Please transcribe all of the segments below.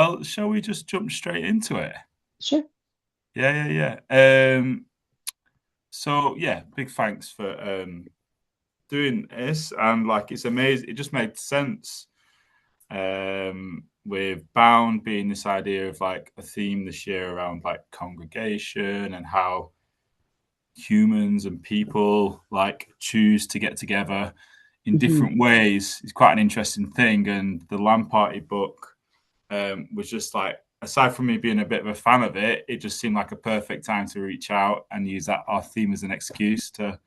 Well, shall we just jump straight into it? Sure. Yeah. So yeah, big thanks for doing this. And like it's amazing. It just made sense. With Bound being this idea of like a theme this year around like congregation and how humans and people like choose to get together in Hmm. different ways is quite an interesting thing. And the LAN Party book was just like, aside from me being a bit of a fan of it, it just seemed like a perfect time to reach out and use that our theme as an excuse to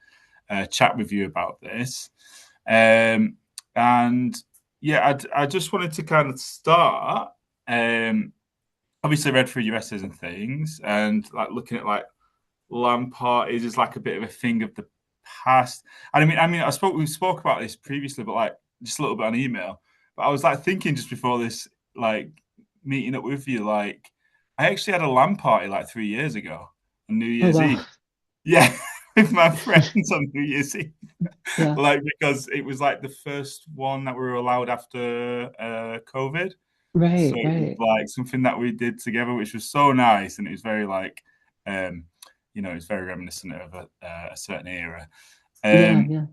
chat with you about this. Um, and yeah, I just wanted to kind of start. Um, Obviously, read through your essays and things, and like looking at like LAN parties is like a bit of a thing of the past. And we spoke about this previously, but like just a little bit on email. But I was like thinking just before this, like meeting up with you, like I actually had a LAN party like 3 years ago on New Oh, Year's wow. Eve. Yeah, with my friends on New Year's Eve. Yeah. Like because it was like the first one that we were allowed after COVID. So Right, it was right. like something that we did together, which was so nice, and it was very like, um, it's very reminiscent of a certain era. Yeah, Um, yeah.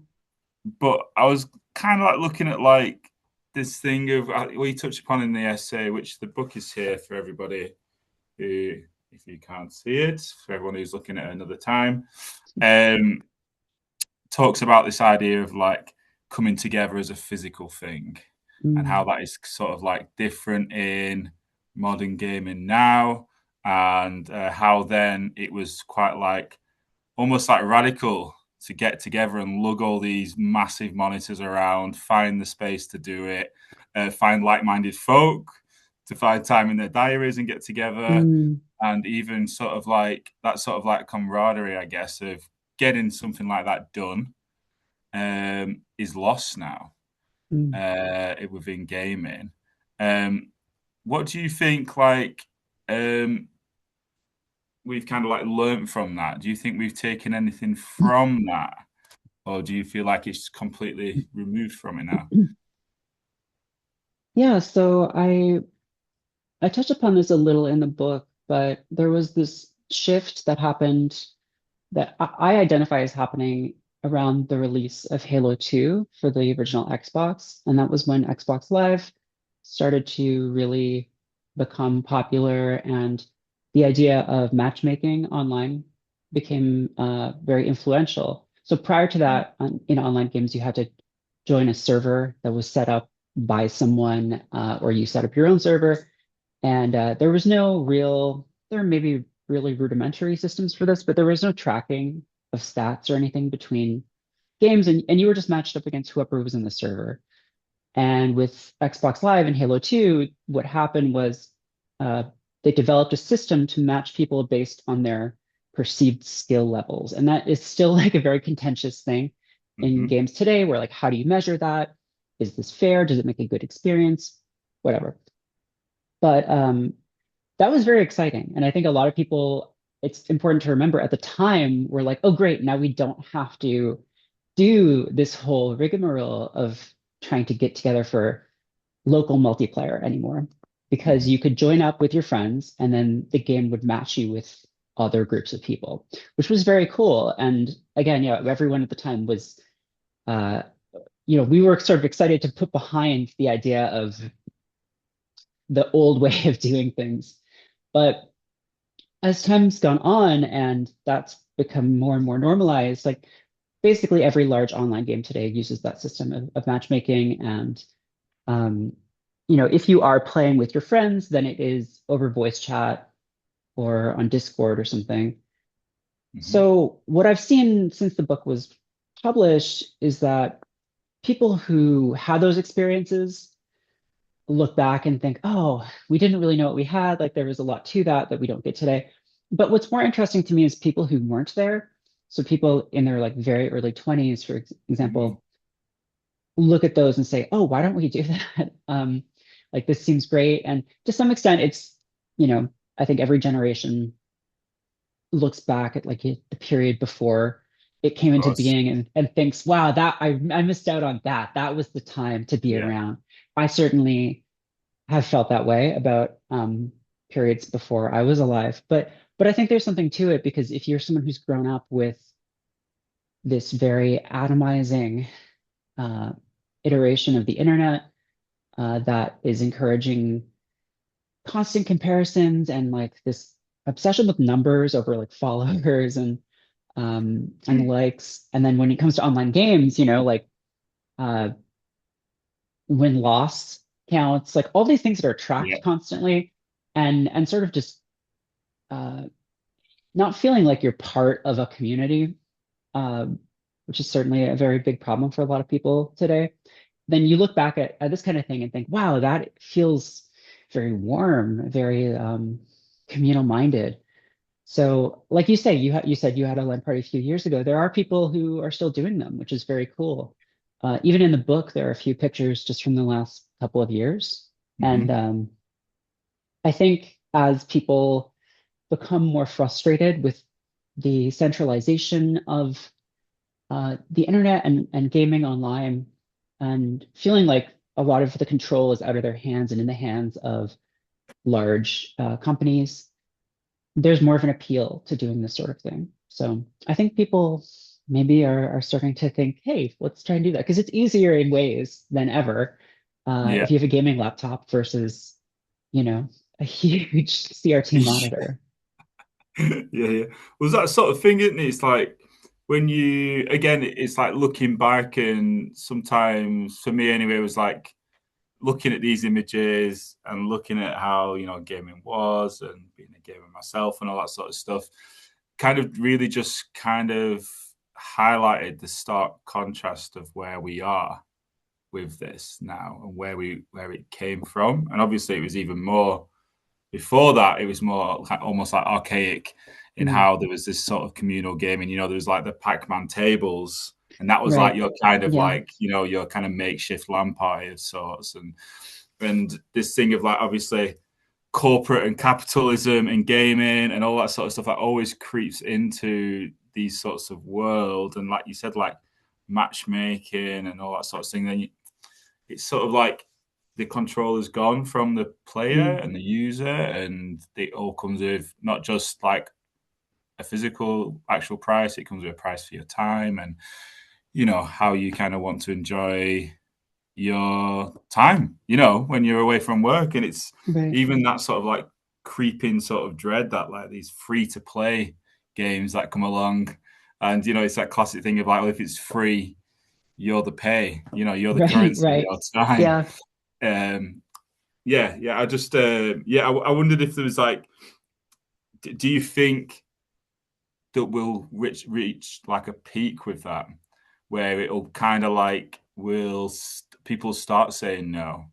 but I was kind of like looking at like this thing of we touched upon in the essay, which the book is here for everybody who, if you can't see it, for everyone who's looking at it another time. Um, Talks about this idea of like coming together as a physical thing and how Mm, that is sort of like different in modern gaming now, and how then it was quite like almost like radical to get together and lug all these massive monitors around, find the space to do it, find like-minded folk to find time in their diaries and get together, mm, and even sort of like that sort of like camaraderie, I guess, of getting something like that done is lost now mm. within gaming. Um, what do you think? Like, um, we've kind of like learned from that. Do you think we've taken anything from that, or do you feel like it's completely removed from it now? Yeah, so I touched upon this a little in the book, but there was this shift that happened that I identify as happening around the release of Halo 2 for the original Xbox. And that was when Xbox Live started to really become popular, and the idea of matchmaking online became very influential. So prior to that, in online games, you had to join a server that was set up by someone, or you set up your own server. And there was no real, there may be really rudimentary systems for this, but there was no tracking of stats or anything between games, and you were just matched up against whoever was in the server. And with Xbox Live and Halo 2, what happened was uh, they developed a system to match people based on their perceived skill levels. And that is still like a very contentious thing in Mm-hmm. games today, where like, how do you measure that? Is this fair? Does it make a good experience? Whatever. But that was very exciting. And I think a lot of people, it's important to remember at the time, were like, oh, great, now we don't have to do this whole rigmarole of trying to get together for local multiplayer anymore, because Mm-hmm. you could join up with your friends and then the game would match you with other groups of people, which was very cool. And again, everyone at the time was, uh, we were sort of excited to put behind the idea of the old way of doing things. But as time's gone on and that's become more and more normalized, like basically every large online game today uses that system of matchmaking. And um, if you are playing with your friends, then it is over voice chat or on Discord or something. Mm-hmm. So what I've seen since the book was published is that people who had those experiences look back and think, oh, we didn't really know what we had. Like there was a lot to that we don't get today. But what's more interesting to me is people who weren't there. So people in their like very early 20s, for Mm-hmm. example, look at those and say, oh, why don't we do that? Like this seems great. And to some extent, it's, you know, I think every generation looks back at like the period before it came Of into course. being, and thinks, wow, that I missed out on that. That was the time to be Yeah. around. I certainly have felt that way about periods before I was alive. But I think there's something to it because if you're someone who's grown up with this very atomizing uh, iteration of the internet that is encouraging constant comparisons and like this obsession with numbers over like followers and Mm. likes, and then when it comes to online games, like uh, win loss counts, like all these things that are tracked Yeah. constantly, and sort of just uh, not feeling like you're part of a community, um, which is certainly a very big problem for a lot of people today. Then you look back at this kind of thing and think, wow, that feels very warm, very communal minded. So, like you say, you said you had a LAN party a few years ago. There are people who are still doing them, which is very cool. Even in the book, there are a few pictures just from the last couple of years. And Hmm. I think as people become more frustrated with the centralization of the internet and gaming online, and feeling like a lot of the control is out of their hands and in the hands of large companies, there's more of an appeal to doing this sort of thing. So I think people maybe are starting to think, hey, let's try and do that because it's easier in ways than ever Yeah. if you have a gaming laptop versus, a huge CRT monitor. Yeah, yeah. Was that sort of thing, isn't it? It's like when you again, it's like looking back, and sometimes for me anyway, it was like looking at these images and looking at how gaming was and being a gamer myself and all that sort of stuff. Kind of really just kind of highlighted the stark contrast of where we are with this now and where it came from. And obviously, it was even more before that, it was more almost like archaic in Mm, how there was this sort of communal gaming. There was like the Pac-Man tables, and that was like right. your kind of Yeah. like your kind of makeshift LAN party of sorts, and this thing of like obviously corporate and capitalism and gaming and all that sort of stuff that always creeps into these sorts of world. And like you said, like matchmaking and all that sort of thing. It's sort of like the control is gone from the player Mm, and the user, and it all comes with not just like a physical actual price, it comes with a price for your time and how you kind of want to enjoy your time, when you're away from work. And it's right. even that sort of like creeping sort of dread that like these free to play games that come along. And it's that classic thing of like, well, if it's free, you're the pay, you're the Right. currency of Right. your time. Yeah. um yeah, I just I wondered if there was like, do you think that we'll reach like a peak with that, where it'll kind of like people start saying no,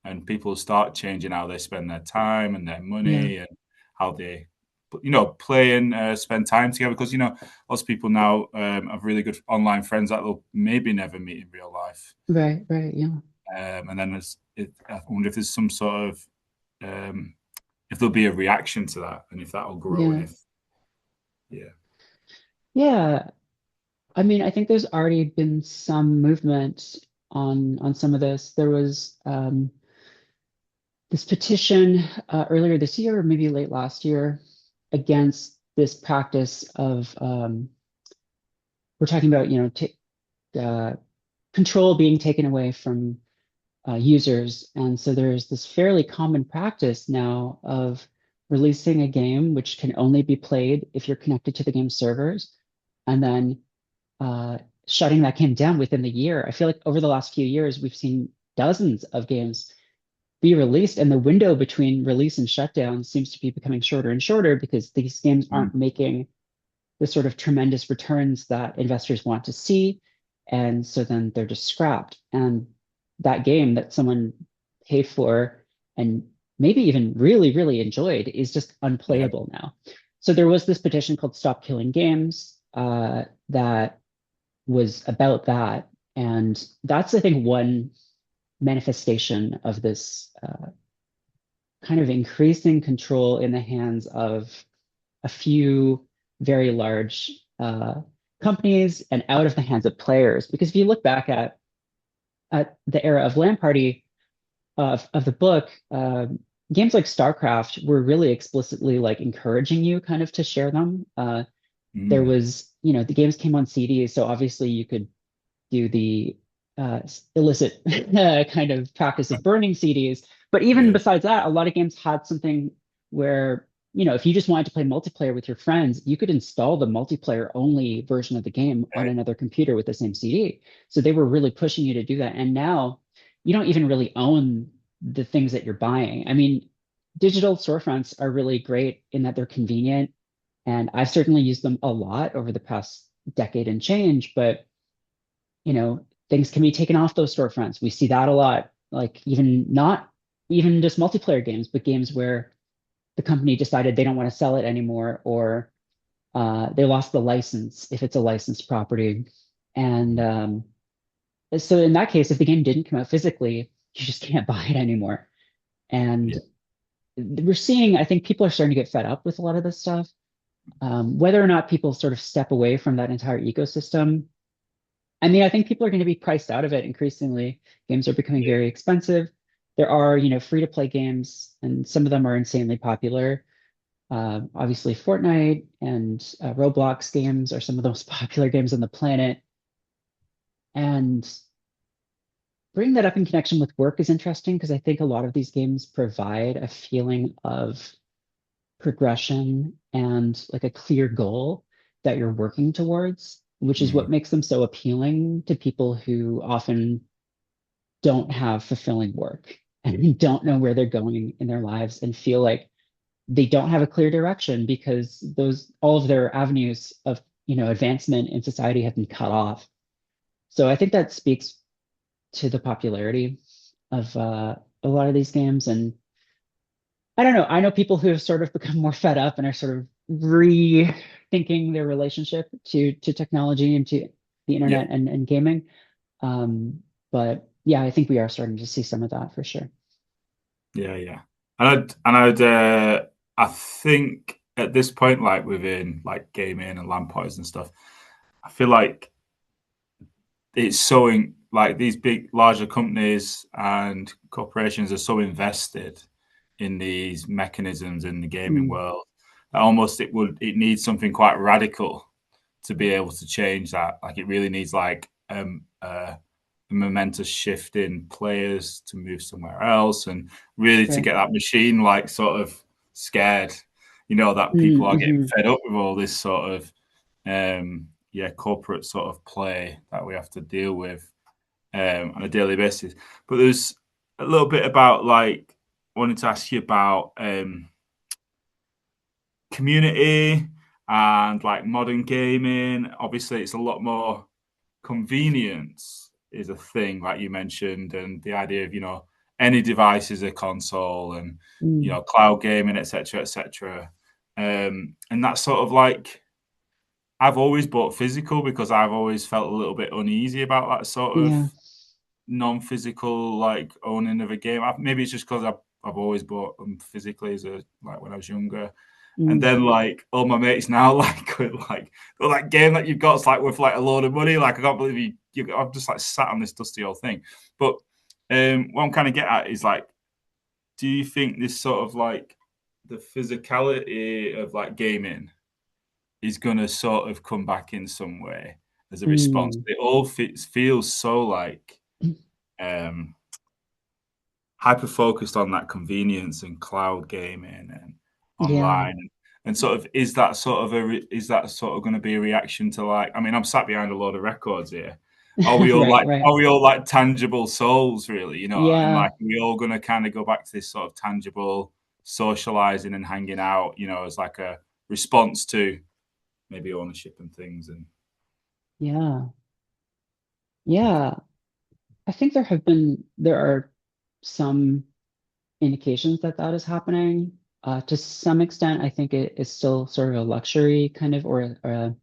and people start changing how they spend their time and their Yeah. money and how they play and spend time together, because lots of people now have really good online friends that they'll maybe never meet in real life. Right. Right. Yeah. And then I wonder if there's some sort of if there'll be a reaction to that, and if that'll grow, and Yeah. if yeah. Yeah. I mean, I think there's already been some movement on some of this. There was this petition earlier this year, or maybe late last year, against this practice of we're talking about, uh, control being taken away from users, and so there's this fairly common practice now of releasing a game which can only be played if you're connected to the game servers, and then uh, shutting that game down within the year. I feel like over the last few years, we've seen dozens of games be released, and the window between release and shutdown seems to be becoming shorter and shorter because these games aren't Mm. making the sort of tremendous returns that investors want to see. And so then they're just scrapped. And that game that someone paid for and maybe even really, really enjoyed is just Yeah. unplayable now. So there was this petition called Stop Killing Games that was about that. And that's, I think, one manifestation of this kind of increasing control in the hands of a few very large companies and out of the hands of players. Because if you look back at the era of LAN Party, of the book, games like StarCraft were really explicitly like encouraging you kind of to share them. There Mm, was, the games came on CD, so obviously you could do the illicit kind of practice of burning CDs. But even yeah, besides that, a lot of games had something where, if you just wanted to play multiplayer with your friends, you could install the multiplayer only version of the game on okay, another computer with the same CD. So they were really pushing you to do that. And now you don't even really own the things that you're buying. I mean, digital storefronts are really great in that they're convenient. And I've certainly used them a lot over the past decade and change, but things can be taken off those storefronts. We see that a lot, like even not even just multiplayer games, but games where the company decided they don't want to sell it anymore, or they lost the license if it's a licensed property. And so in that case, if the game didn't come out physically, you just can't buy it anymore. And yeah, we're seeing, I think people are starting to get fed up with a lot of this stuff. Whether or not people sort of step away from that entire ecosystem, I mean, I think people are going to be priced out of it increasingly. Games are becoming yeah, very expensive. There are, free to play games, and some of them are insanely popular. Obviously, Fortnite and Roblox games are some of the most popular games on the planet. And bringing that up in connection with work is interesting because I think a lot of these games provide a feeling of progression and like a clear goal that you're working towards, which is mm, what makes them so appealing to people who often don't have fulfilling work and don't know where they're going in their lives and feel like they don't have a clear direction because those all of their avenues of advancement in society have been cut off. So I think that speaks to the popularity of a lot of these games. And I don't know, I know people who have sort of become more fed up and are sort of rethinking their relationship to technology and to the yeah, internet and gaming. But yeah, I think we are starting to see some of that for sure. yeah, yeah. I think at this point, like within like gaming and LAN parties and stuff, I feel like it's so like these big larger companies and corporations are so invested in these mechanisms in the gaming Mm, world that almost it needs something quite radical to be able to change that. Like it really needs like a momentous shift in players to move somewhere else and really to right. get that machine like sort of scared, that people are getting Mm-hmm. fed up with all this sort of yeah, corporate sort of play that we have to deal with on a daily basis. But there's a little bit about like I wanted to ask you about community and like modern gaming. Obviously, it's a lot more convenience is a thing, like you mentioned, and the idea of any device is a console, and Mm, cloud gaming, etc., etc. And that's sort of like I've always bought physical because I've always felt a little bit uneasy about that sort of yeah. non-physical like owning of a game. Maybe it's just because I've always bought them physically as a like when I was younger. And Mm, then like all my mates now like with like oh, that game that you've got's like worth like a load of money. Like I can't believe I've just like sat on this dusty old thing. But what I'm kind of get at is like, do you think this sort of like the physicality of like gaming is gonna sort of come back in some way as a response? mm. It all feels so like um hyper focused on that convenience and cloud gaming and Yeah. online and sort of is that sort of going to be a reaction to like I mean I'm sat behind a load of records here. Right, right. Are we all like tangible souls really, and Yeah. like are we all going to kind of go back to this sort of tangible socializing and hanging out, as like a response to maybe ownership and things and Yeah. Yeah. I think there are some indications that that is happening. To some extent, I think it is still sort of a luxury kind of or a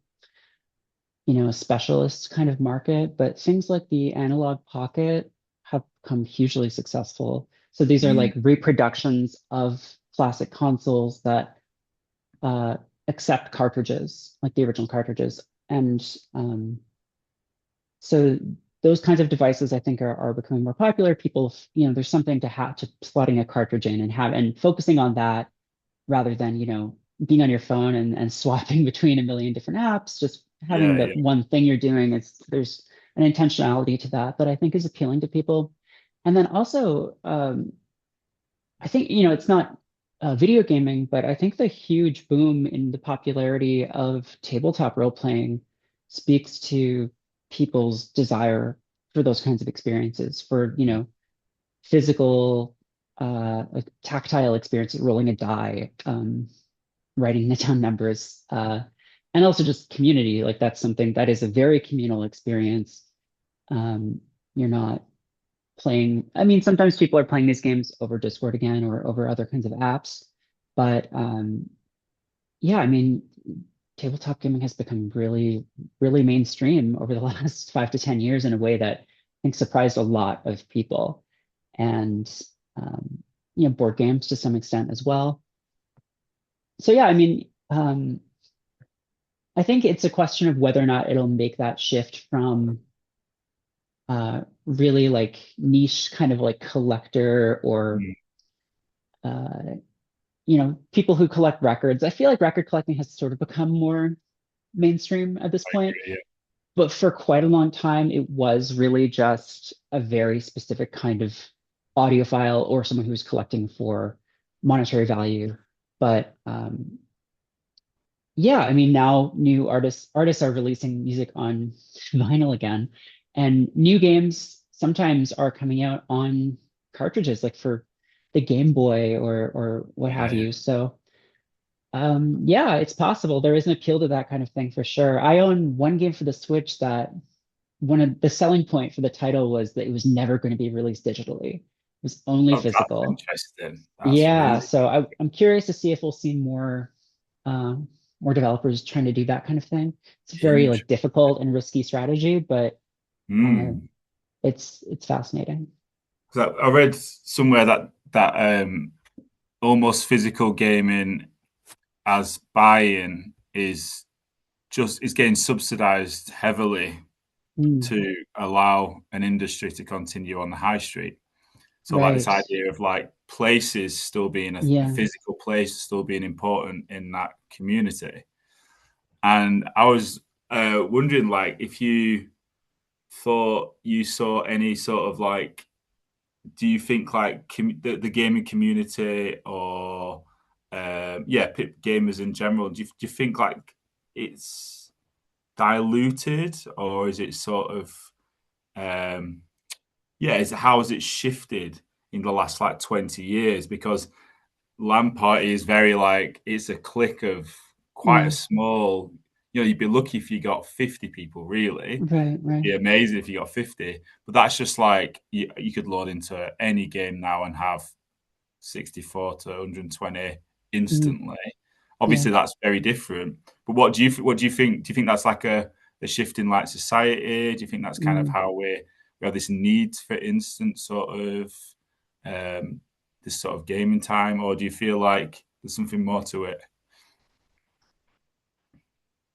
a specialist kind of market, but things like the analog pocket have become hugely successful. So these are mm, like reproductions of classic consoles that uh, accept cartridges, like the original cartridges. And so those kinds of devices I think are becoming more popular. People, there's something to have to slotting a cartridge in and focusing on that rather than, being on your phone and swapping between a million different apps, just having Yeah, the yeah. one thing you're doing. There's an intentionality to that that I think is appealing to people. And then also, I think, it's not video gaming, but I think the huge boom in the popularity of tabletop role playing speaks to people's desire for those kinds of experiences, for, physical, like tactile experience, rolling a die, writing the down numbers, and also just community. Like that's something that is a very communal experience. You're not playing. I mean, sometimes people are playing these games over Discord again or over other kinds of apps, but yeah, I mean, tabletop gaming has become really, really mainstream over the last 5 to 10 years in a way that I think surprised a lot of people, and board games to some extent as well. So yeah, I mean, I think it's a question of whether or not it'll make that shift from really like niche kind of like collector or Mm, uh, people who collect records. I feel like record collecting has sort of become more mainstream at this I point, agree. but for quite a long time, it was really just a very specific kind of audiophile or someone who was collecting for monetary value. But yeah, I mean, now new artists are releasing music on vinyl again, and new games sometimes are coming out on cartridges, like for the Game Boy or what Yeah, have yeah. you. So yeah, it's possible. There is an appeal to that kind of thing for sure. I own one game for the Switch that one of the selling point for the title was that it was never going to be released digitally. It was only Oh, that's physical. interesting. That's Yeah, really so I'm curious to see if we'll see um, more developers trying to do that kind of thing. It's a very like interesting. difficult and risky strategy, but uh, Mm. it's fascinating. 'Cause I read somewhere that almost physical gaming as buy-in is getting subsidized heavily Mm, to allow an industry to continue on the high street. So like this right. idea of like places still being a Yeah. physical place still being important in that community. And I was wondering like if you thought you saw any sort of like do you think like the gaming community or yeah gamers in general do you think like it's diluted or is it sort of um yeah is how has it shifted in the last like 20 years because LAN Party is very like it's a clique of quite a Mm, small you'd be lucky if you got 50 people really right, it'd right. be amazing if you got 50 but that's just like you could load into any game now and have 64 to 120 Mm, instantly. yeah. Obviously, that's very different. But what do you think? Do you think that's like a shift in like society? Do you think that's kind of Mm. how we have this need for instant sort of um, this sort of gaming time, or do you feel like there's something more to it?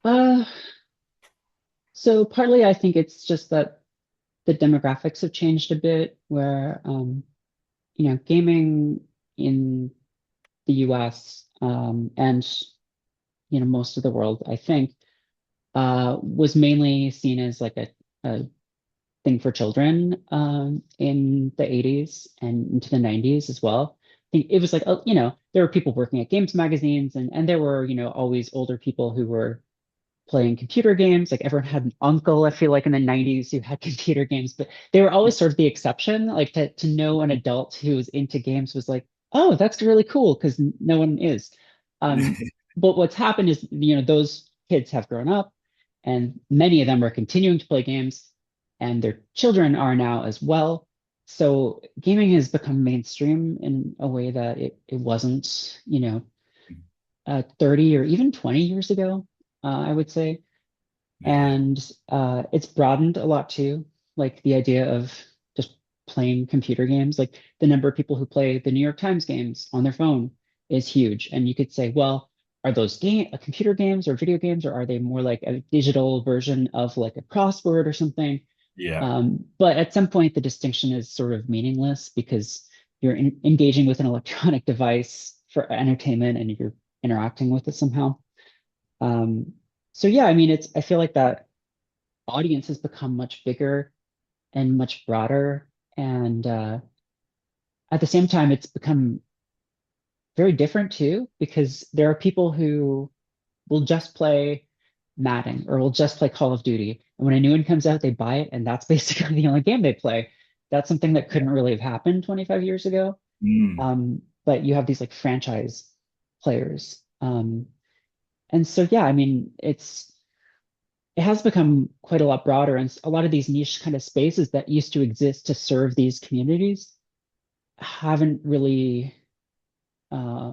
Uh, so partly I think it's just that the demographics have changed a bit where gaming in the US and most of the world, I think, was mainly seen as like a thing for children in the 80s and into the 90s as well. I think it was like, there were people working at games magazines and there were, always older people who were playing computer games. Like everyone had an uncle, I feel like in the 90s who had computer games, but they were always sort of the exception. Like to know an adult who was into games was like, oh, that's really cool because no one is. Um, but what's happened is, those kids have grown up and many of them are continuing to play games and their children are now as well. So gaming has become mainstream in a way that it wasn't, 30 or even 20 years ago, I would say. Yeah, And it's broadened a lot too, like the idea of just playing computer games. Like the number of people who play the New York Times games on their phone is huge. And you could say, well, are those computer games or video games, or are they more like a digital version of like a crossword or something? Yeah. But at some point, the distinction is sort of meaningless because you're engaging with an electronic device for entertainment and you're interacting with it somehow. Um, so yeah, I mean, I feel like that audience has become much bigger and much broader. And at the same time, it's become very different too, because there are people who will just play Madden or will just play Call of Duty. And when a new one comes out, they buy it, and that's basically the only game they play. That's something that Yeah. couldn't really have happened 25 years ago. Mm. But you have these like franchise players. And so yeah, I mean, it has become quite a lot broader, and a lot of these niche kind of spaces that used to exist to serve these communities haven't really uh,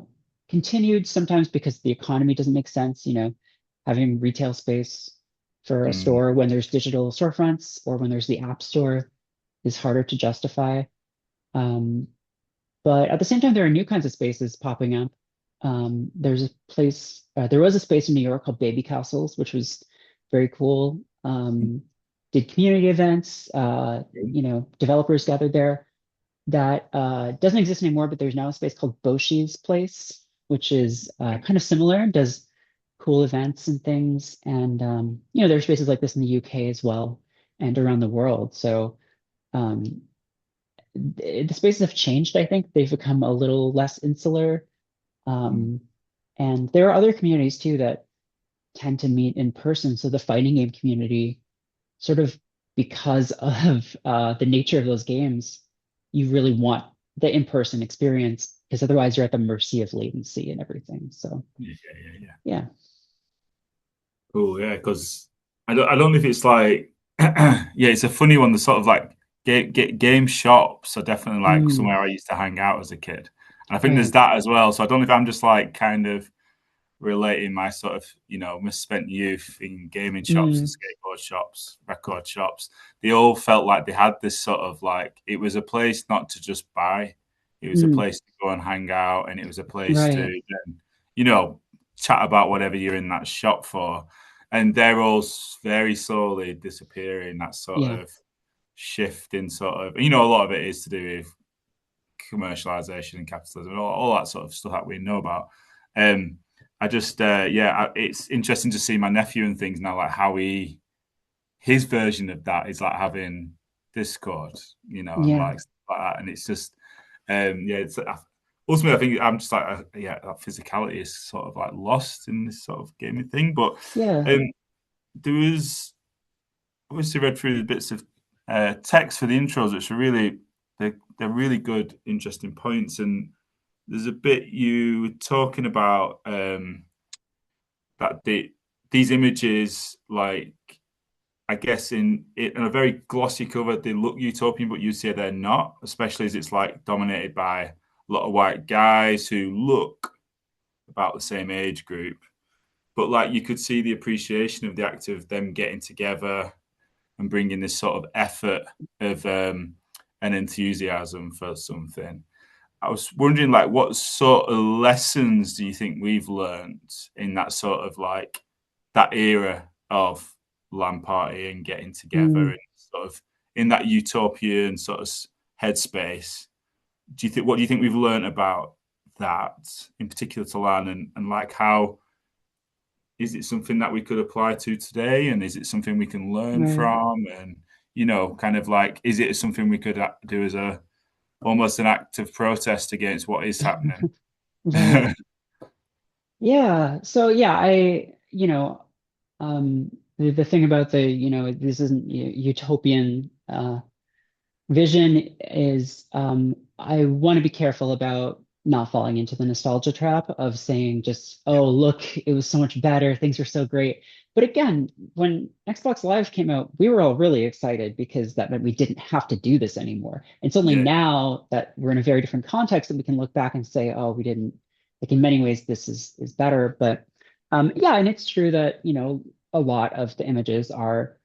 continued, sometimes because the economy doesn't make sense, having retail space for a Mm. store when there's digital storefronts or when there's the app store is harder to justify. Um, but at the same time, there are new kinds of spaces popping up. There was a space in New York called Baby Castles, which was very cool. Did community events, developers gathered there. That doesn't exist anymore, but there's now a space called Boshi's Place, which is kind of similar, does cool events and things. And there are spaces like this in the UK as well and around the world. So um, the spaces have changed, I think. They've become a little less insular. Mm. Um, and there are other communities too that tend to meet in person. So the fighting game community, sort of because of the nature of those games, you really want the in-person experience because otherwise you're at the mercy of latency and everything. So Yeah, yeah, yeah. yeah. Cool, yeah, because I don't know if it's like yeah, it's a funny one. The sort of like game shops are definitely like Mm, somewhere I used to hang out as a kid, and I think there's right. that as well. So I don't know if I'm just like kind of relating my sort of misspent youth in gaming shops and Mm, skateboard shops, record shops. They all felt like they had this sort of like it was a place not to just buy, it was a mm, place to go and hang out, and it was a place to right. then, you know chat about whatever you're in that shop for. And they're all very slowly disappearing. That sort Yeah. of shift in sort of a lot of it is to do with commercialization and capitalism and all that sort of stuff that we know about. Um, I just it's interesting to see my nephew and things now, like how his version of that is like having Discord, and Yeah. like stuff like that, and it's just yeah, it's ultimately I think I'm just like yeah, that physicality is sort of like lost in this sort of gaming thing, but Yeah. um, there was obviously read through the bits of text for the intros, which are really they're really good, interesting points. And there's a bit you were talking about that these images, like I guess in a very glossy cover, they look utopian, but you say they're not, especially as it's like dominated by a lot of white guys who look about the same age group. But like you could see the appreciation of the act of them getting together and bringing this sort of effort of an enthusiasm for something. I was wondering, like, what sort of lessons do you think we've learned in that sort of like that era of LAN Party and getting together Mm, and sort of in that utopian sort of headspace? What do you think we've learned about that in particular to LAN and like how is it something that we could apply to today, and is it something we can learn right. from, and kind of like is it something we could do as a almost an act of protest against what is happening? Right. Yeah. So yeah, the thing about this isn't utopian vision is I want to be careful about not falling into the nostalgia trap of saying just, Yeah, oh, look, it was so much better. Things are so great. But again, when Xbox Live came out, we were all really excited because that meant we didn't have to do this anymore. And it's only yeah, now that we're in a very different context that we can look back and say, oh, we didn't, like in many ways, this is better. But yeah, and it's true that, a lot of the images are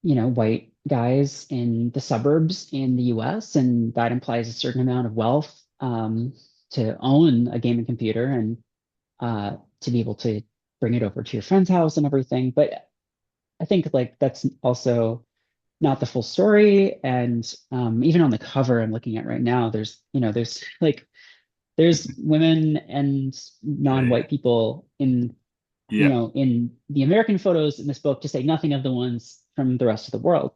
white guys in the suburbs in the US, and that implies a certain amount of wealth to own a gaming computer and to be able to bring it over to your friend's house and everything. But I think like that's also not the full story. And even on the cover I'm looking at right now, there's like there's women and Yeah, non-white people in yeah, in the American photos in this book, to say nothing of the ones from the rest of the world.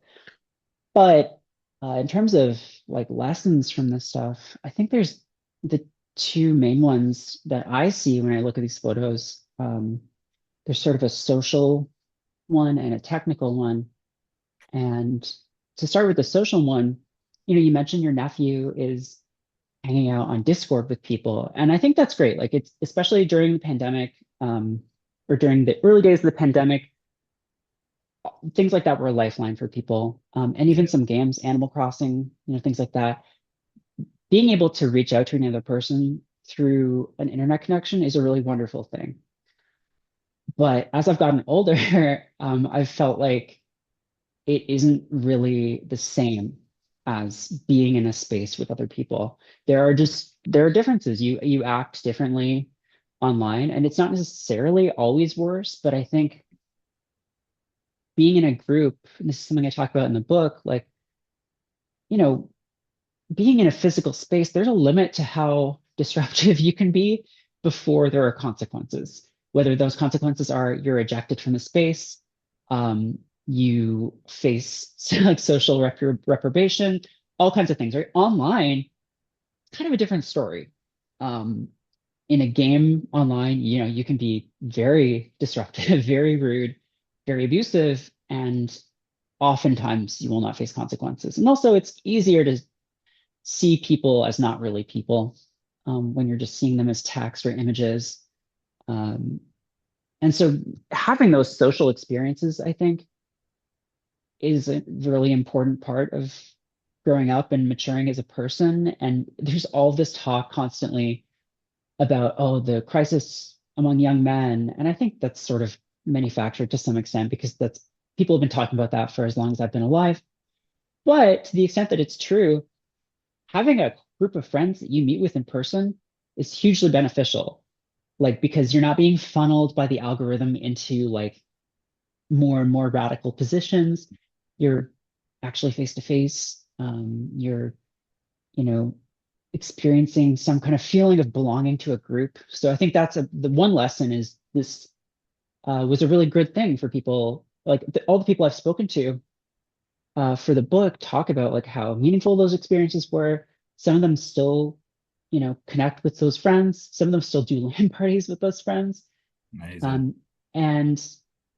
But in terms of like lessons from this stuff, I think there's the two main ones that I see when I look at these photos. There's sort of a social one and a technical one. And to start with the social one, you mentioned your nephew is hanging out on Discord with people, and I think that's great. Like it's especially during the pandemic, or during the early days of the pandemic, things like that were a lifeline for people. And even yeah. some games, Animal Crossing, things like that. Being able to reach out to another person through an internet connection is a really wonderful thing. But as I've gotten older, I've felt like it isn't really the same as being in a space with other people. There are differences. You act differently online, and it's not necessarily always worse, but I think being in a group, and this is something I talk about in the book, like, you know, being in a physical space, there's a limit to how disruptive you can be before there are consequences. Whether those consequences are you're ejected from the space, um, you face like social reprobation, all kinds of things, right? Online, kind of a different story. Um, in a game online, you can be very disruptive, very rude, very abusive, and oftentimes you will not face consequences. And also, it's easier to see people as not really people, when you're just seeing them as text or images. Um, and so having those social experiences, I think, is a really important part of growing up and maturing as a person. And there's all this talk constantly about, oh, the crisis among young men. And I think that's sort of manufactured to some extent, because that's people have been talking about that for as long as I've been alive. But to the extent that it's true, having a group of friends that you meet with in person is hugely beneficial. Like, because you're not being funneled by the algorithm into like more and more radical positions. You're actually face to face. You're, you know, experiencing some kind of feeling of belonging to a group. So I think that's the one lesson is this was a really good thing for people. Like all the people I've spoken to for the book talk about like how meaningful those experiences were. Some of them still, connect with those friends. Some of them still do LAN parties with those friends. Amazing. Um, and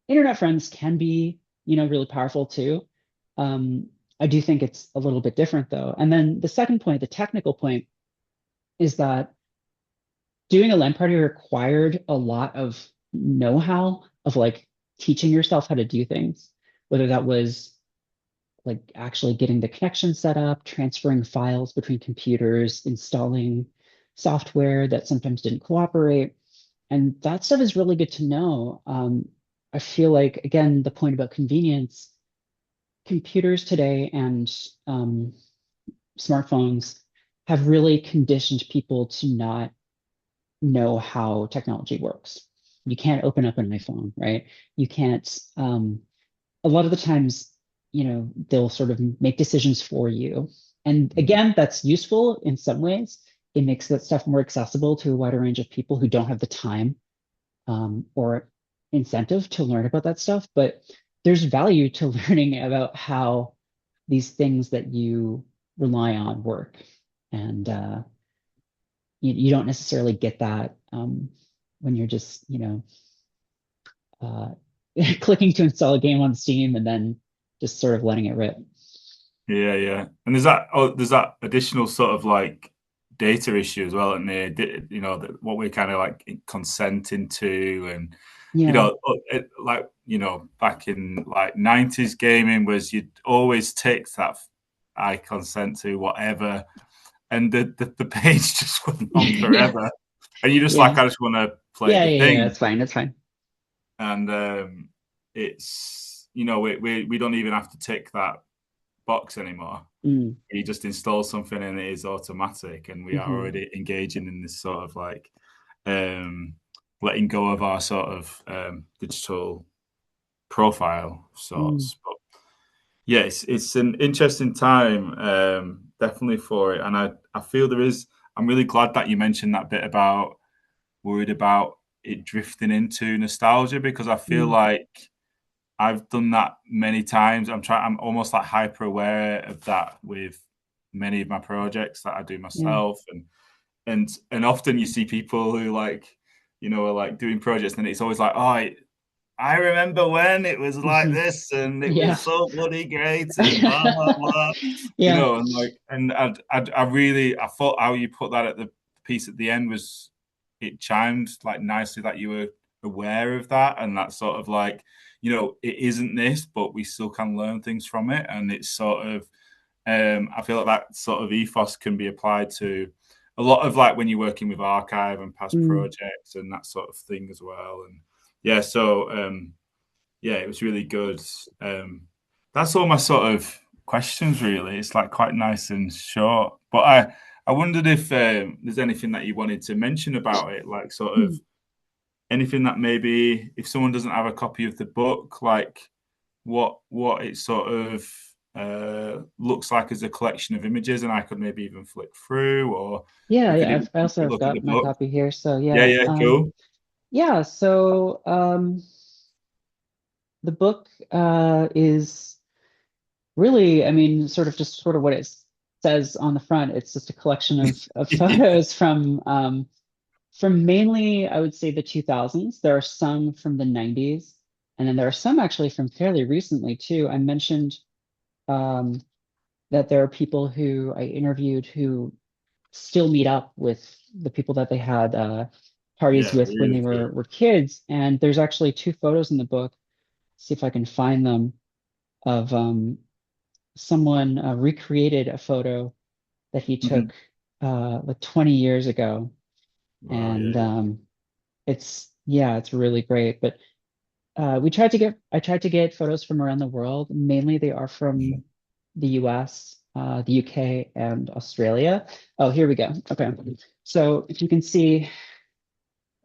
internet friends can be, really powerful too. Um, I do think it's a little bit different though. And then the second point, the technical point, is that doing a LAN party required a lot of know-how of like teaching yourself how to do things, whether that was like actually getting the connection set up, transferring files between computers, installing software that sometimes didn't cooperate. And that stuff is really good to know. I feel like, again, the point about convenience, computers today and smartphones have really conditioned people to not know how technology works. You can't open up an iPhone, right? You can't, a lot of the times, they'll sort of make decisions for you. And again, that's useful in some ways. It makes that stuff more accessible to a wider range of people who don't have the time, or incentive to learn about that stuff. But there's value to learning about how these things that you rely on work. And you don't necessarily get that when you're just, uh, clicking to install a game on Steam and then just sort of letting it rip. Yeah, yeah. And there's that additional sort of like data issue as well, and what we're kind of like consenting to, and Yeah. back in like 90s gaming was you'd always tick that I consent to whatever, and the page just went on Yeah. forever, and you just Yeah. like I just want to play Yeah. the Yeah. Yeah. thing, It's fine. It's fine. and it's we don't even have to tick that box anymore. Mm, You just install something and it is automatic, and we are hmm already engaging in this sort of like um, letting go of our sort of digital profile mm. sorts. But yeah, it's an interesting time, definitely for it, and I feel there is. I'm really glad that you mentioned that bit about worried about it drifting into nostalgia because I feel Mm, like I've done that many times. I'm almost like hyper aware of that with many of my projects that I do yeah. myself, and often you see people who like are like doing projects, and it's always like, oh, I remember when it was like Mhm. this, and it Yeah. was so bloody great, and blah blah blah, Yeah. and like, and I really, I thought how you put that at the piece at the end was, it chimed like nicely that you were aware of that, and that sort of like, it isn't this, but we still can learn things from it, and it's sort of, I feel like that sort of ethos can be applied to a lot of like when you're working with archive and past Mm, projects and that sort of thing as well, and yeah, so yeah, it was really good. Um, that's all my sort of questions, really. It's like quite nice and short. But I wondered if there's anything that you wanted to mention about it, like sort of mm. anything that maybe if someone doesn't have a copy of the book, like what it sort of looks like as a collection of images, and I could maybe even flick through, or Yeah, we could yeah. even I also have look at the got my book. copy here. So Yeah, yeah. yeah, cool. Yeah, so the book is really, I mean, sort of what it says on the front. It's just a collection of photos from mainly, I would say, the 2000s. There are some from the 90s, and then there are some actually from fairly recently too. I mentioned um, that there are people who I interviewed who still meet up with the people that they had parties Yeah, with when they really were cool. were kids. And there's actually two photos in the book. See if I can find them of someone recreated a photo that he took like 20 years ago, Wow, yeah, and it's really great. But I tried to get photos from around the world. Mainly they are yeah. from the US, the UK, and Australia. Oh, here we go. Okay. So if you can see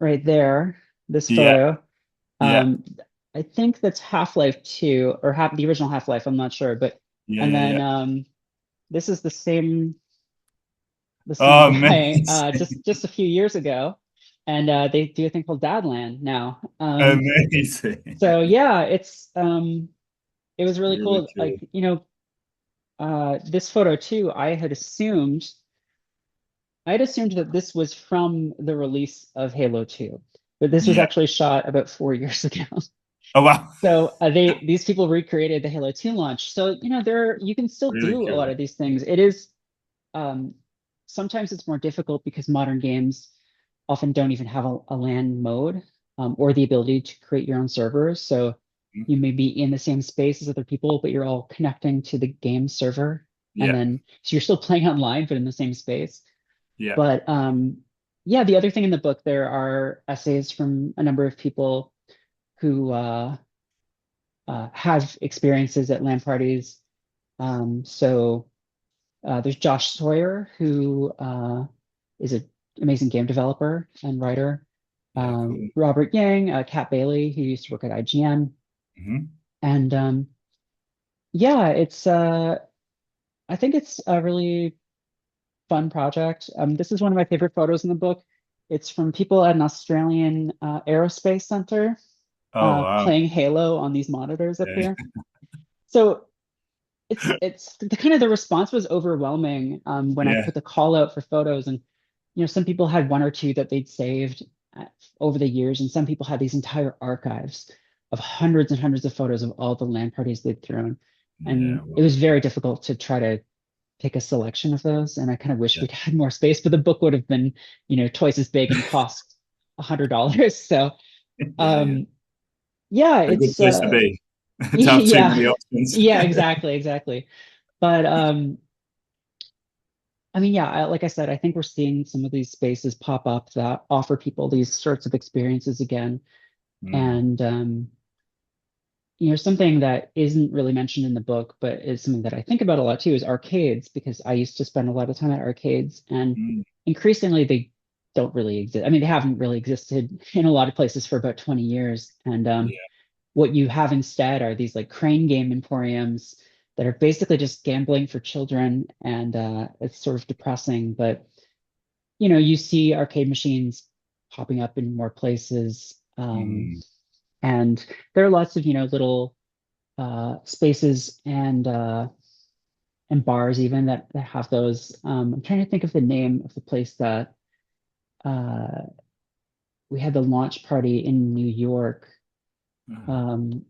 right there, this Yeah, photo, yeah, um, I think that's Half-Life 2 or the original Half-Life, I'm not sure, but yeah, and yeah, then yeah. this is the same Oh, guy amazing. just a few years ago, and they do a thing called Dadland now. Amazing. So yeah, it was really Really cool. cool. Like, this photo too, I had assumed that this was from the release of Halo 2, but this was Yeah. actually shot about 4 years ago. Oh, wow. So these people recreated the Halo 2 launch. So, you can still Really do a lot cool. of these things. It is um, sometimes it's more difficult because modern games often don't even have a LAN mode, or the ability to create your own servers. So you may be in the same space as other people, but you're all connecting to the game server. And Yeah, then, so you're still playing online, but in the same space. yeah. But yeah, the other thing in the book, there are essays from a number of people who have experiences at LAN parties. So there's Josh Sawyer, who is an amazing game developer and writer. Yeah, cool. Robert Yang, Kat Bailey, who used to work at IGN. Hmm. And yeah, I think it's a really fun project. This is one of my favorite photos in the book. It's from people at an Australian aerospace center Oh, wow. playing Halo on these monitors up Yeah. here. So it's the kind of the response was overwhelming when I Yeah. put the call out for photos, and some people had one or two that they'd saved uh, over the years, and some people had these entire archives of hundreds and hundreds of photos of all the LAN parties they'd thrown, Yeah. and it was Wow. very difficult to try to pick a selection of those, and I kind of wish Yeah. we'd had more space, but the book would have been twice as big and cost $100. So Yeah. Yeah. um yeah, A good it's place to be. To have too yeah, many options. yeah, exactly. But I mean, yeah, like I said, I think we're seeing some of these spaces pop up that offer people these sorts of experiences again. Mm, And something that isn't really mentioned in the book, but is something that I think about a lot too, is arcades, because I used to spend a lot of time at arcades, and mm, increasingly they don't really exist. I mean, they haven't really existed in a lot of places for about 20 years. And yeah. what you have instead are these like crane game emporiums that are basically just gambling for children, and it's sort of depressing. But you see arcade machines popping up in more places, Mm. and there are lots of little spaces and bars even that have those. I'm trying to think of the name of the place that uh, we had the launch party in New York,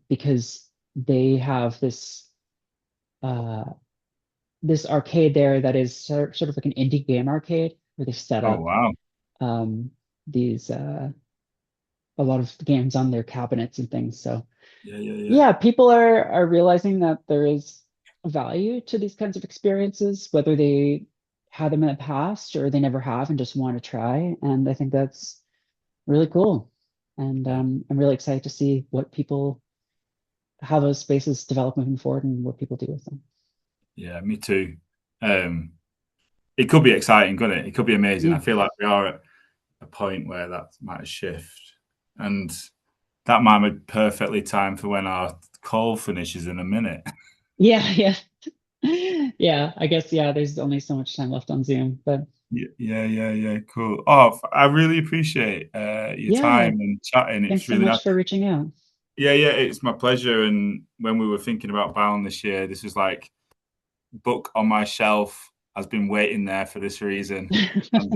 because they have uh, this arcade there that is sort of like an indie game arcade where they set Oh, up wow. um, these a lot of games on their cabinets and things. So Yeah, yeah, yeah. yeah, people are realizing that there is value to these kinds of experiences, whether they had them in the past or they never have and just want to try. And I think that's really cool. And Yeah, I'm really excited to see how those spaces develop moving forward and what people do with them. yeah, me too. Um, it could be exciting, couldn't it? It could be amazing. I Yeah. feel like we are at a point where that might shift, and that might be perfectly timed for when our call finishes in a minute. Yeah, yeah. Yeah, I guess there's only so much time left on Zoom, but Yeah, yeah, yeah, cool. Oh, I really appreciate your yeah, time and chatting. thanks It's so really nice. much for reaching out. Yeah, yeah, it's my pleasure. And when we were thinking about Bound this year, this was like book on my shelf has been waiting there for this reason. And